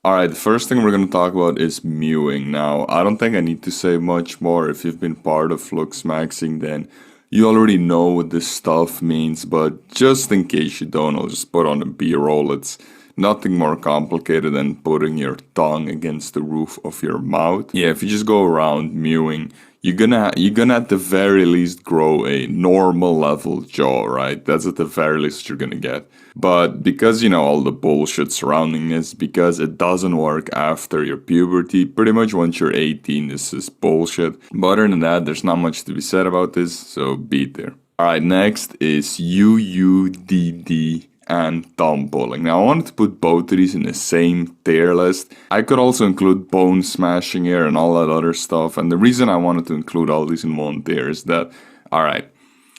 Alright, the first thing we're going to talk about is mewing. Now, I don't think I need to say much more. If you've been part of Looksmaxxing, then you already know what this stuff means, but just in case you don't, I'll just put on a B-roll. It's nothing more complicated than putting your tongue against the roof of your mouth. Yeah, if you just go around mewing, you're gonna at the very least grow a normal level jaw, right? That's at the very least you're gonna get. But because all the bullshit surrounding this, because it doesn't work after your puberty, pretty much once you're 18, this is bullshit. But other than that, there's not much to be said about this, so be it there. Alright, next is UUDD and thumb pulling. Now, I wanted to put both of these in the same tier list. I could also include bone smashing here and all that other stuff. And the reason I wanted to include all these in one tier is that, alright,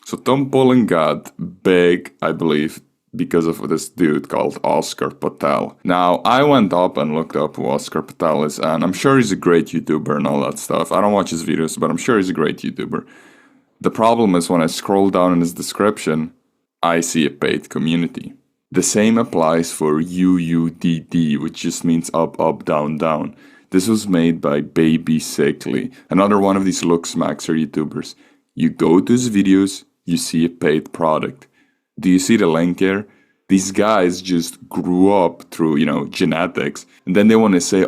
so thumb pulling got big, I believe, because of this dude called Oscar Patel. Now, I went up and looked up who Oscar Patel is, and I'm sure he's a great YouTuber and all that stuff. I don't watch his videos, but I'm sure he's a great YouTuber. The problem is when I scroll down in his description, I see a paid community. The same applies for UUDD, which just means up, up, down, down. This was made by Baby Sickly, another one of these Looksmaxxer YouTubers. You go to his videos, you see a paid product. Do you see the link here? These guys just grew up through, genetics. And then they want to say,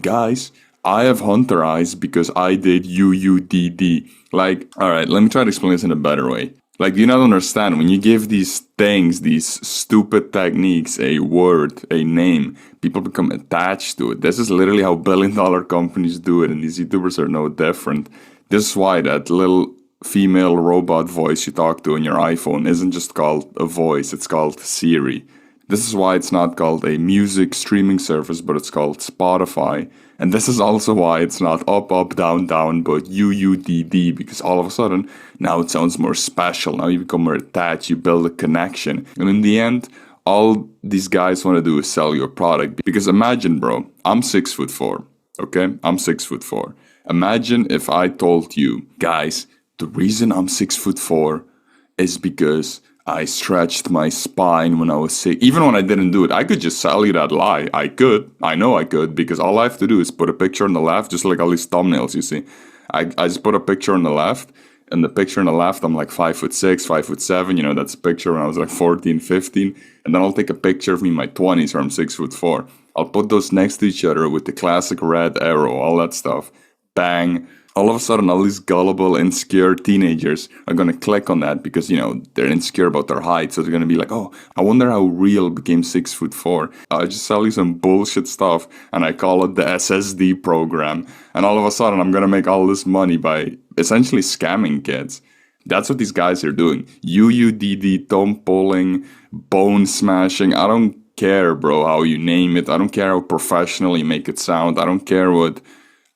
guys, I have hunter eyes because I did UUDD. Like, alright, let me try to explain this in a better way. Like, do you not understand? When you give these things, these stupid techniques, a word, a name, people become attached to it. This is literally how billion-dollar companies do it, and these YouTubers are no different. This is why that little female robot voice you talk to on your iPhone isn't just called a voice, it's called Siri. This is why it's not called a music streaming service, but it's called Spotify. And this is also why it's not up, up, down, down, but UUDD, because all of a sudden, now it sounds more special. Now you become more attached, you build a connection. And in the end, all these guys want to do is sell your product. Because imagine, bro, I'm 6'4", okay? I'm 6'4". Imagine if I told you, guys, the reason I'm 6'4" is because I stretched my spine when I was sick. Even when I didn't do it, I could just sell you that lie. I could. I know I could, because all I have to do is put a picture on the left, just like all these thumbnails you see. I just put a picture on the left, and the picture on the left, I'm like 5'6", 5'7". That's a picture when I was like 14, 15. And then I'll take a picture of me in my 20s where I'm 6'4". I'll put those next to each other with the classic red arrow, all that stuff. Bang. All of a sudden, all these gullible, insecure teenagers are going to click on that because, they're insecure about their height. So they're going to be like, oh, I wonder how real became 6'4". I just sell you some bullshit stuff and I call it the SSD program. And all of a sudden, I'm going to make all this money by essentially scamming kids. That's what these guys are doing. UUDD, thumb pulling, bone smashing. I don't care, bro, how you name it. I don't care how professional you make it sound. I don't care what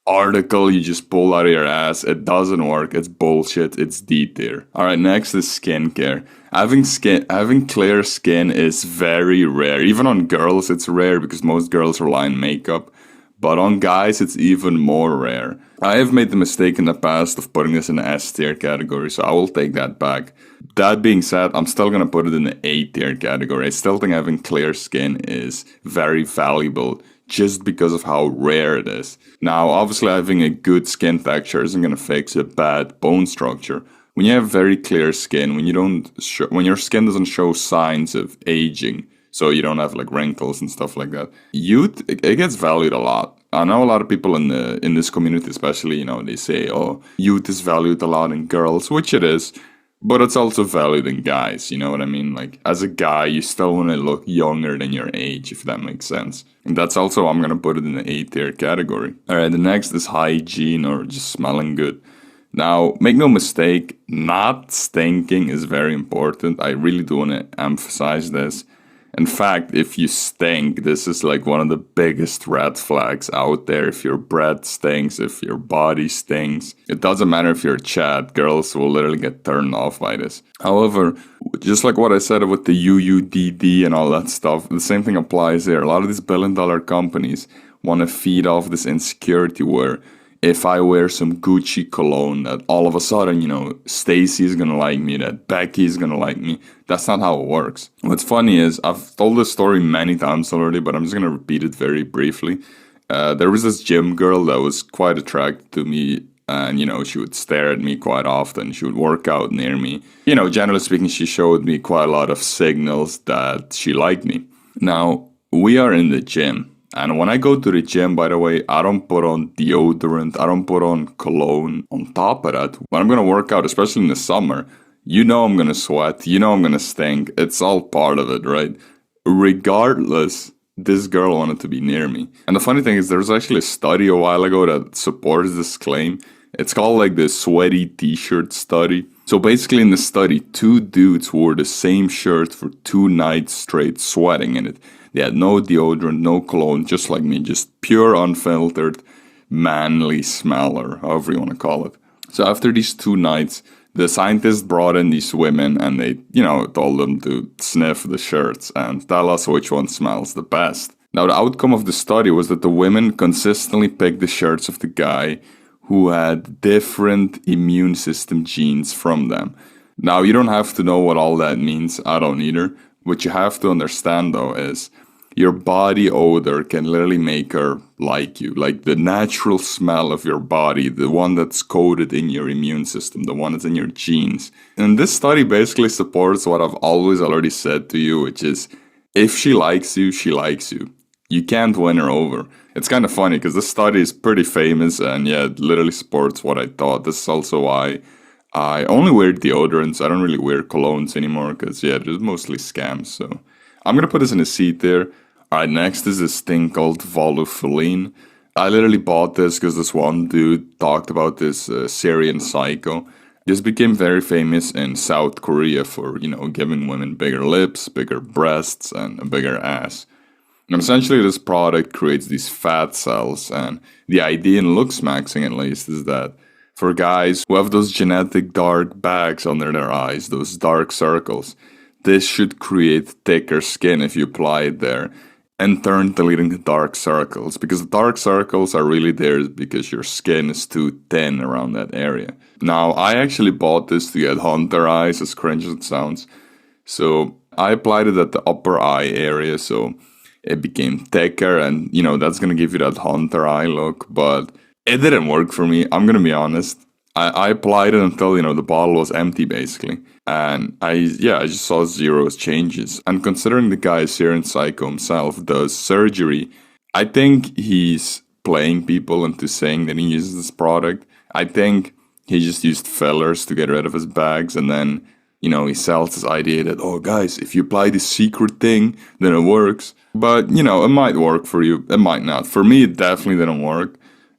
article you just pull out of your ass. It doesn't work. It's bullshit. It's D tier. Alright, next is skincare. Having clear skin is very rare. Even on girls, it's rare because most girls rely on makeup. But on guys, it's even more rare. I have made the mistake in the past of putting this in the S tier category, so I will take that back. That being said, I'm still gonna put it in the A tier category. I still think having clear skin is very valuable, just because of how rare it is. Now, obviously having a good skin texture isn't going to fix a bad bone structure. When you have very clear skin, when your skin doesn't show signs of aging, so you don't have like wrinkles and stuff like that, it gets valued a lot. I know a lot of people in this community, especially, they say, oh, youth is valued a lot in girls, which it is. But it's also valued in guys, you know what I mean? Like, as a guy, you still want to look younger than your age, if that makes sense. And that's also, I'm going to put it in the A tier category. Alright, the next is hygiene, or just smelling good. Now, make no mistake, not stinking is very important. I really do want to emphasize this. In fact, if you stink, this is like one of the biggest red flags out there. If your breath stinks, if your body stinks, it doesn't matter if you're a Chad, girls will literally get turned off by this. However, just like what I said with the UUDD and all that stuff, the same thing applies here. A lot of these billion-dollar companies want to feed off this insecurity where if I wear some Gucci cologne that all of a sudden, Stacy's gonna like me, that Becky's gonna like me. That's not how it works. What's funny is, I've told this story many times already, but I'm just gonna repeat it very briefly. There was this gym girl that was quite attracted to me, and she would stare at me quite often. She would work out near me. Generally speaking, she showed me quite a lot of signals that she liked me. Now, we are in the gym. And when I go to the gym, by the way, I don't put on deodorant, I don't put on cologne. On top of that, when I'm going to work out, especially in the summer, I'm going to sweat, I'm going to stink. It's all part of it, right? Regardless, this girl wanted to be near me. And the funny thing is, there was actually a study a while ago that supports this claim. It's called like the sweaty t-shirt study. So basically in the study, 2 dudes wore the same shirt for 2 nights straight, sweating in it. They had no deodorant, no cologne, just like me, just pure unfiltered, manly smell, or however you want to call it. So after these 2 nights, the scientists brought in these women and they, told them to sniff the shirts and tell us which one smells the best. Now, the outcome of the study was that the women consistently picked the shirts of the guy who had different immune system genes from them. Now, you don't have to know what all that means. I don't either. What you have to understand, though, is your body odor can literally make her like you. Like the natural smell of your body, the one that's coded in your immune system, the one that's in your genes. And this study basically supports what I've always already said to you, which is, if she likes you, she likes you. You can't win her over. It's kind of funny because this study is pretty famous and it literally supports what I thought. This is also why I only wear deodorants. I don't really wear colognes anymore because, there's mostly scams. So I'm going to put this in a seat there. All right, next is this thing called Volufiline. I literally bought this because this one dude talked about this Syrian psycho. This became very famous in South Korea for, giving women bigger lips, bigger breasts, and a bigger ass. And essentially, this product creates these fat cells. And the idea in Looksmaxxing, at least, is that for guys who have those genetic dark bags under their eyes, those dark circles, this should create thicker skin if you apply it there, in turn deleting the dark circles. Because the dark circles are really there because your skin is too thin around that area. Now, I actually bought this to get hunter eyes, as cringe as it sounds. So I applied it at the upper eye area, so it became thicker, and that's gonna give you that hunter eye look, but it didn't work for me. I'm gonna be honest. I applied it until the bottle was empty basically, and I just saw 0 changes. And considering the guy is Syrian psycho himself does surgery, I think he's playing people into saying that he uses this product. I think he just used fillers to get rid of his bags, and then he sells this idea that, oh guys, if you apply this secret thing, then it works. But, it might work for you, it might not. For me, it definitely didn't work.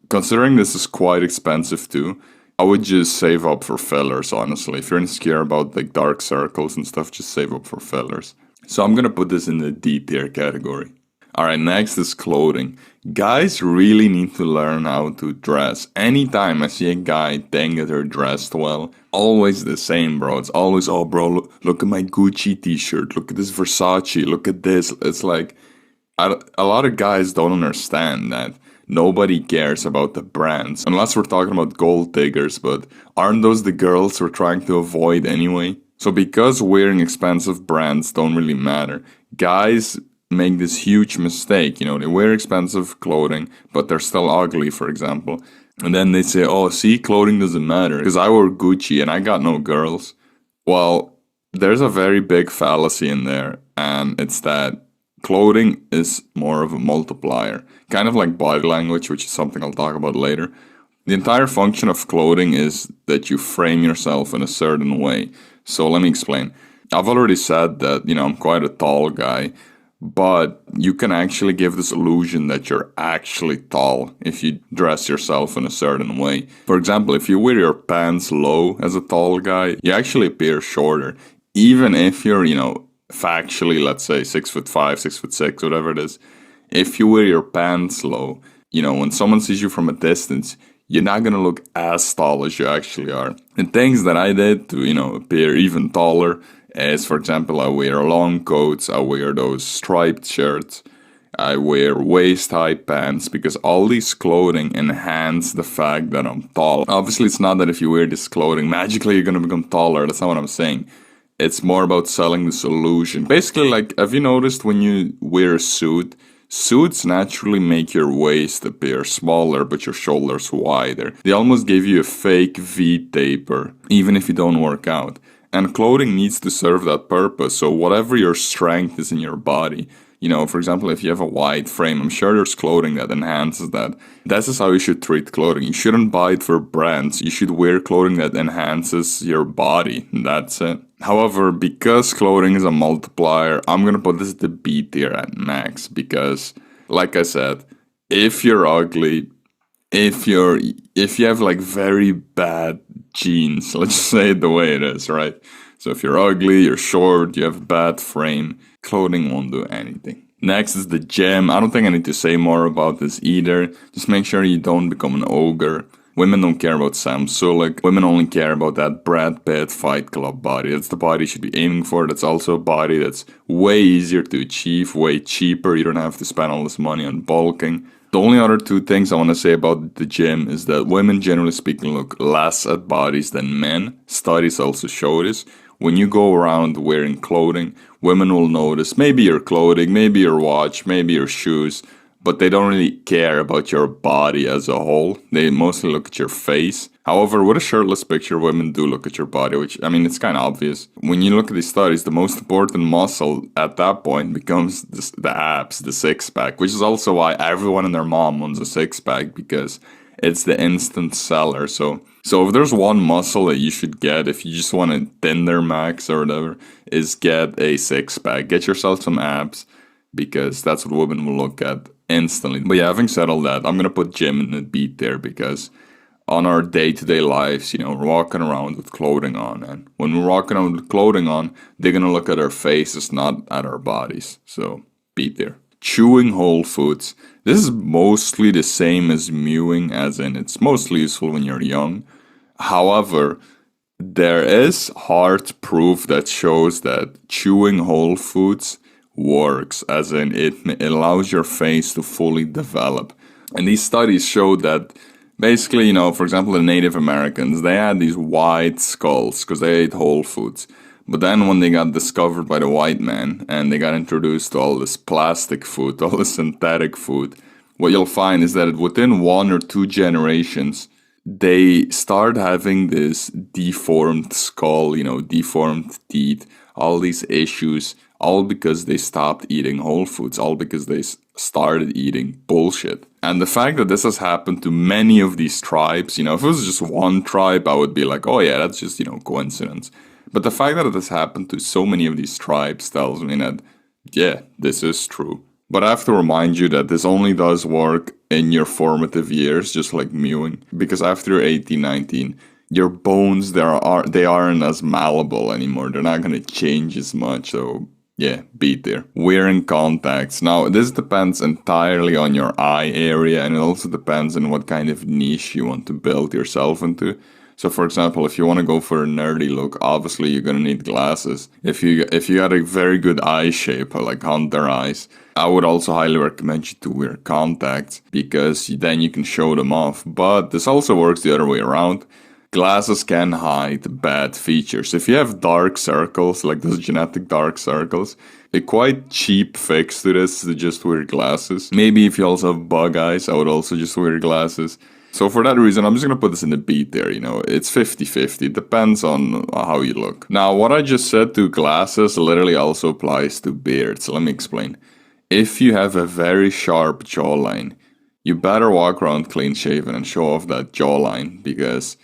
Considering this is quite expensive too, I would just save up for fillers, honestly. If you're insecure about like dark circles and stuff, just save up for fillers. So I'm gonna put this in the D tier category. Alright, next is clothing. Guys really need to learn how to dress. Anytime I see a guy think that they're dressed well, always the same, bro. It's always, oh bro, look at my Gucci t-shirt, look at this Versace, look at this. It's like, a lot of guys don't understand that nobody cares about the brands. Unless we're talking about gold diggers, but aren't those the girls we're trying to avoid anyway? So because wearing expensive brands don't really matter, guys make this huge mistake. They wear expensive clothing, but they're still ugly, for example. And then they say, oh, see, clothing doesn't matter because I wore Gucci and I got no girls. Well, there's a very big fallacy in there, and it's that clothing is more of a multiplier. Kind of like body language, which is something I'll talk about later. The entire function of clothing is that you frame yourself in a certain way. So let me explain. I've already said that, I'm quite a tall guy, but you can actually give this illusion that you're actually tall if you dress yourself in a certain way. For example, if you wear your pants low as a tall guy, you actually appear shorter. Even if you're, factually, let's say 6'5", 6'6", whatever it is. If you wear your pants low, when someone sees you from a distance, you're not gonna look as tall as you actually are. And things that I did to, appear even taller is, for example, I wear long coats, I wear those striped shirts, I wear waist-high pants because all these clothing enhance the fact that I'm tall. Obviously, it's not that if you wear this clothing, magically you're gonna become taller. That's not what I'm saying. It's more about selling the solution. Basically, like, have you noticed when you wear a suit, suits naturally make your waist appear smaller, but your shoulders wider. They almost give you a fake V taper, even if you don't work out. And clothing needs to serve that purpose, so whatever your strength is in your body, you know, for example, if you have a wide frame, I'm sure there's clothing that enhances that. This is how you should treat clothing. You shouldn't buy it for brands. You should wear clothing that enhances your body. That's it. However, because clothing is a multiplier, I'm going to put this at the B tier at max. Because, like I said, if you're ugly, if you have like very bad genes, let's just say it the way it is, right? So if you're ugly, you're short, you have a bad frame, clothing won't do anything. Next is the gym. I don't think I need to say more about this either. Just make sure you don't become an ogre. Women don't care about Sam Sulek. Women only care about that Brad Pitt Fight Club body. That's the body you should be aiming for. That's also a body that's way easier to achieve, way cheaper. You don't have to spend all this money on bulking. The only other two things I want to say about the gym is that women, generally speaking, look less at bodies than men. Studies also show this. When you go around wearing clothing, women will notice maybe your clothing, maybe your watch, maybe your shoes, but they don't really care about your body as a whole. They mostly look at your face. However, with a shirtless picture, women do look at your body, which, I mean, it's kind of obvious. When you look at these studies, the most important muscle at that point becomes the abs, the six-pack, which is also why everyone and their mom wants a six-pack, because it's the instant seller. So if there's one muscle that you should get if you just want to thin their max or whatever, is get a six-pack. Get yourself some abs, because that's what women will look at instantly. But yeah, having said all that, I'm going to put gym in the beat there, because on our day-to-day lives, you know, we're walking around with clothing on. And when we're walking around with clothing on, they're going to look at our faces, not at our bodies. So beat there. Chewing whole foods. This is mostly the same as mewing, as in it's mostly useful when you're young. However, there is hard proof that shows that chewing whole foods works, as in it allows your face to fully develop. And these studies show that basically, you know, for example, the Native Americans, they had these wide skulls because they ate whole foods. But then when they got discovered by the white man and they got introduced to all this plastic food, all this synthetic food, what you'll find is that within 1 or 2 generations, they start having this deformed skull, you know, deformed teeth, all these issues, all because they stopped eating whole foods, all because they started eating bullshit. And the fact that this has happened to many of these tribes, you know, if it was just one tribe, I would be like, oh yeah, that's just, you know, coincidence. But the fact that it has happened to so many of these tribes tells me that, yeah, this is true. But I have to remind you that this only does work in your formative years, just like mewing. Because after you're 18, 19, your bones, they aren't as malleable anymore. They're not going to change as much, so yeah, beat there. Wearing contacts. Now, this depends entirely on your eye area, and it also depends on what kind of niche you want to build yourself into. So, for example, if you want to go for a nerdy look, obviously you're going to need glasses. If you got a very good eye shape, like hunter eyes, I would also highly recommend you to wear contacts, because then you can show them off. But this also works the other way around. Glasses can hide bad features. If you have dark circles, like those genetic dark circles, a quite cheap fix to this is to just wear glasses. Maybe if you also have bug eyes, I would also just wear glasses. So for that reason, I'm just going to put this in the beat there, you know. It's 50-50. It depends on how you look. Now, what I just said to glasses literally also applies to beards. Let me explain. If you have a very sharp jawline, you better walk around clean shaven and show off that jawline, because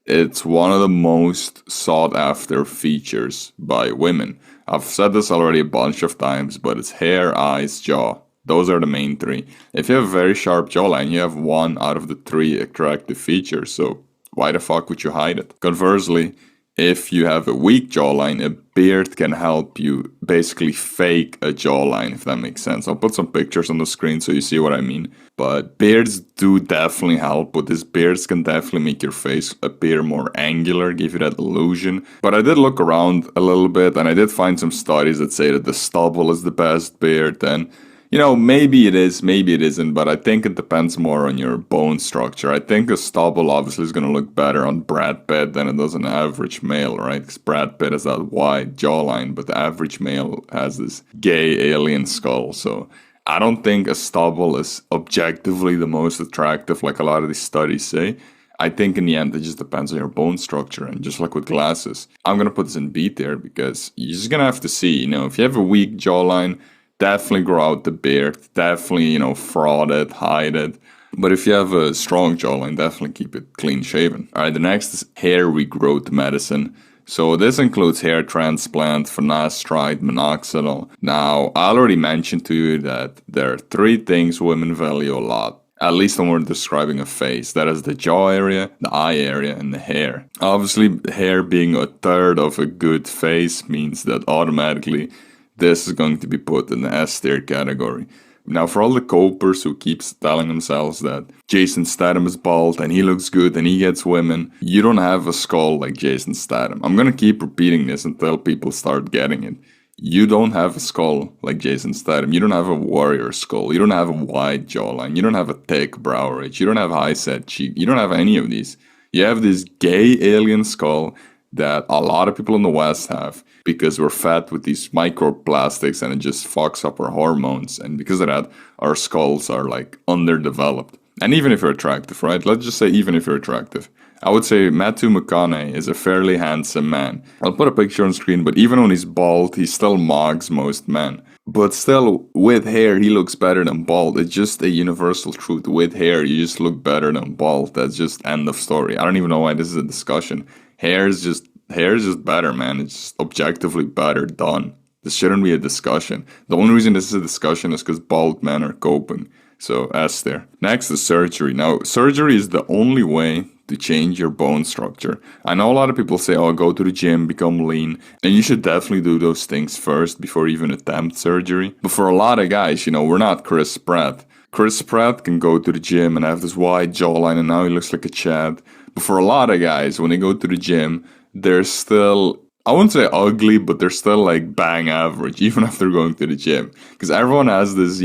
it's one of the most sought after features by women. I've said this already a bunch of times, but it's hair, eyes, jaw. Those are the main 3. If you have a very sharp jawline, you have 1 out of the 3 attractive features, so why the fuck would you hide it? Conversely, if you have a weak jawline, a beard can help you basically fake a jawline, if that makes sense. I'll put some pictures on the screen so you see what I mean. But beards do definitely help with this. Beards can definitely make your face appear more angular, give you that illusion. But I did look around a little bit, and I did find some studies that say that the stubble is the best beard, and Maybe it is, maybe it isn't, but I think it depends more on your bone structure. I think a stubble obviously is going to look better on Brad Pitt than it does an average male, right? Because Brad Pitt has that wide jawline, but the average male has this gay alien skull. So I don't think a stubble is objectively the most attractive, like a lot of these studies say. I think in the end, it just depends on your bone structure. And just like with glasses, I'm going to put this in B tier because you're just going to have to see, if you have a weak jawline, definitely grow out the beard, definitely, fraud it, hide it. But if you have a strong jawline, definitely keep it clean shaven. All right, the next is hair regrowth medicine. So this includes hair transplant, finasteride, minoxidil. Now, I already mentioned to you that there are 3 things women value a lot. At least when we're describing a face. That is the jaw area, the eye area, and the hair. Obviously, hair being a third of a good face means that automatically this is going to be put in the S tier category. Now, for all the copers who keeps telling themselves that Jason Statham is bald and he looks good and he gets women, you don't have a skull like Jason Statham. I'm going to keep repeating this until people start getting it. You don't have a skull like Jason Statham. You don't have a warrior skull. You don't have a wide jawline. You don't have a thick brow ridge. You don't have high set cheek. You don't have any of these. You have this gay alien skull that a lot of people in the West have because we're fed with these microplastics and it just fucks up our hormones. And because of that, our skulls are like underdeveloped. And even if you're attractive, right? Let's just say even if you're attractive. I would say Matthew McConaughey is a fairly handsome man. I'll put a picture on screen, but even when he's bald, he still mogs most men. But still, with hair, he looks better than bald. It's just a universal truth. With hair, you just look better than bald. That's just end of story. I don't even know why this is a discussion. Hair is just better, man. It's just objectively better done. This shouldn't be a discussion. The only reason this is a discussion is because bald men are coping. So, S there. Next is surgery. Now, surgery is the only way to change your bone structure. I know a lot of people say, oh, go to the gym, become lean. And you should definitely do those things first before you even attempt surgery. But for a lot of guys, we're not Chris Pratt. Chris Pratt can go to the gym and have this wide jawline and now he looks like a Chad. But for a lot of guys, when they go to the gym, they're still, I wouldn't say ugly, but they're still like bang average, even after going to the gym. Because everyone has this,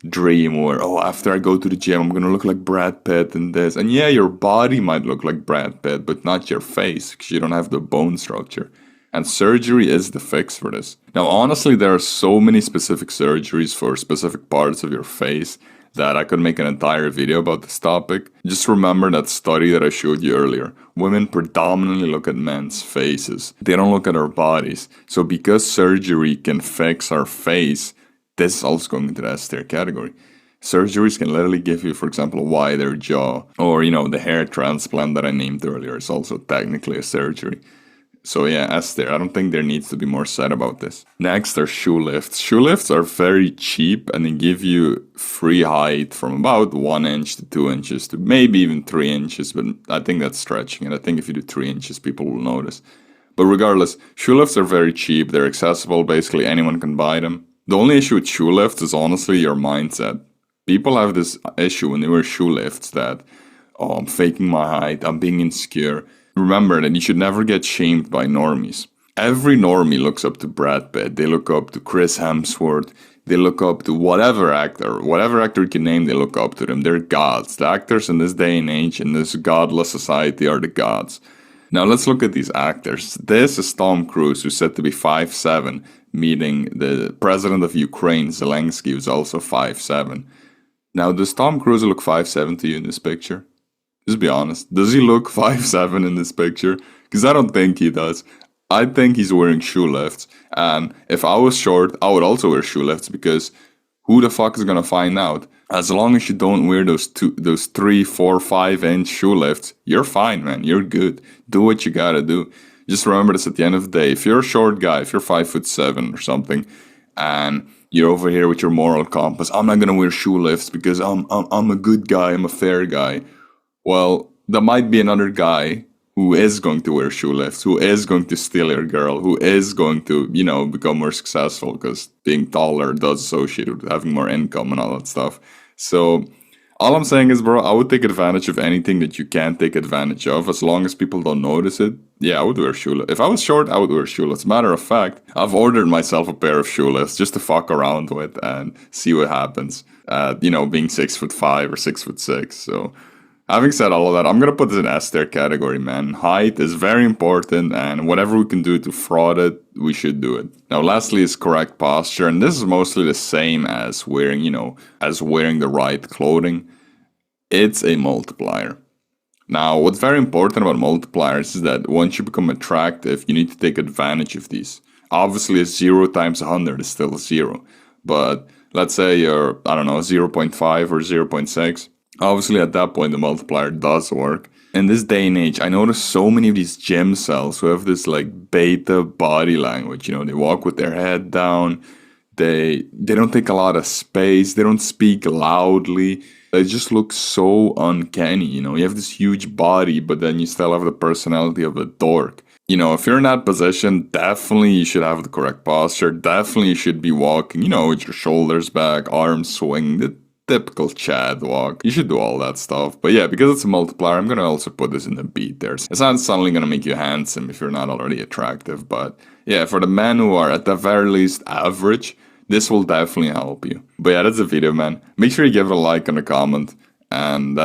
dream where, oh, after I go to the gym, I'm going to look like Brad Pitt and this. And yeah, your body might look like Brad Pitt, but not your face, because you don't have the bone structure. And surgery is the fix for this. Now, honestly, there are so many specific surgeries for specific parts of your face that I could make an entire video about this topic. Just remember that study that I showed you earlier. Women predominantly look at men's faces. They don't look at our bodies. So because surgery can fix our face, this is also going into the S tier category. Surgeries can literally give you, for example, a wider jaw. Or, the hair transplant that I named earlier is also technically a surgery. So yeah, S tier. I don't think there needs to be more said about this. Next are shoe lifts. Shoe lifts are very cheap and they give you free height from about 1 inch to 2 inches to maybe even 3 inches. But I think that's stretching it. I think if you do 3 inches, people will notice. But regardless, shoe lifts are very cheap. They're accessible. Basically, anyone can buy them. The only issue with shoe lifts is honestly your mindset. People have this issue when they wear shoe lifts that, oh, I'm faking my height. I'm being insecure. Remember that you should never get shamed by normies. Every normie looks up to Brad Pitt. They look up to Chris Hemsworth. They look up to whatever actor you can name, they look up to them. They're gods. The actors in this day and age, in this godless society, are the gods. Now let's look at these actors. This is Tom Cruise, who's said to be 5'7", meeting the president of Ukraine, Zelensky, who's also 5'7". Now, does Tom Cruise look 5'7" to you in this picture? Just be honest. Does he look 5'7" in this picture? Because I don't think he does. I think he's wearing shoe lifts. And if I was short, I would also wear shoe lifts because who the fuck is going to find out? As long as you don't wear those 3, 4, 5 inch shoe lifts, you're fine, man. You're good. Do what you gotta do. Just remember this at the end of the day. If you're a short guy, if you're 5'7" or something, and you're over here with your moral compass, I'm not gonna wear shoe lifts because I'm a good guy, I'm a fair guy. Well, there might be another guy who is going to wear shoe lifts, who is going to steal your girl, who is going to, become more successful because being taller does associate with having more income and all that stuff. So All I'm saying is, bro, I would take advantage of anything that you can't take advantage of as long as people don't notice it. Yeah, I would wear shoeless. If I was short, I would wear shoeless. Matter of fact, I've ordered myself a pair of shoeless just to fuck around with and see what happens. Being 6'5" or 6'6". So, having said all of that, I'm gonna put this in S tier category, man. Height is very important, and whatever we can do to fraud it, we should do it. Now, lastly is correct posture, and this is mostly the same as wearing, the right clothing. It's a multiplier. Now, what's very important about multipliers is that once you become attractive, you need to take advantage of these. Obviously, a 0 times 100 is still a 0. But let's say you're, I don't know, 0.5 or 0.6. Obviously, at that point, the multiplier does work. In this day and age, I notice so many of these gym cells who have this like beta body language. They walk with their head down. They don't take a lot of space. They don't speak loudly. It just looks so uncanny. You have this huge body, but then you still have the personality of a dork. If you're in that position, definitely you should have the correct posture. Definitely you should be walking, with your shoulders back, arms swing, the typical Chad walk. You should do all that stuff. But yeah, because it's a multiplier, I'm going to also put this in the B there. It's not suddenly going to make you handsome if you're not already attractive. But yeah, for the men who are at the very least average, this will definitely help you. But yeah, that's the video, man. Make sure you give it a like and a comment. And that's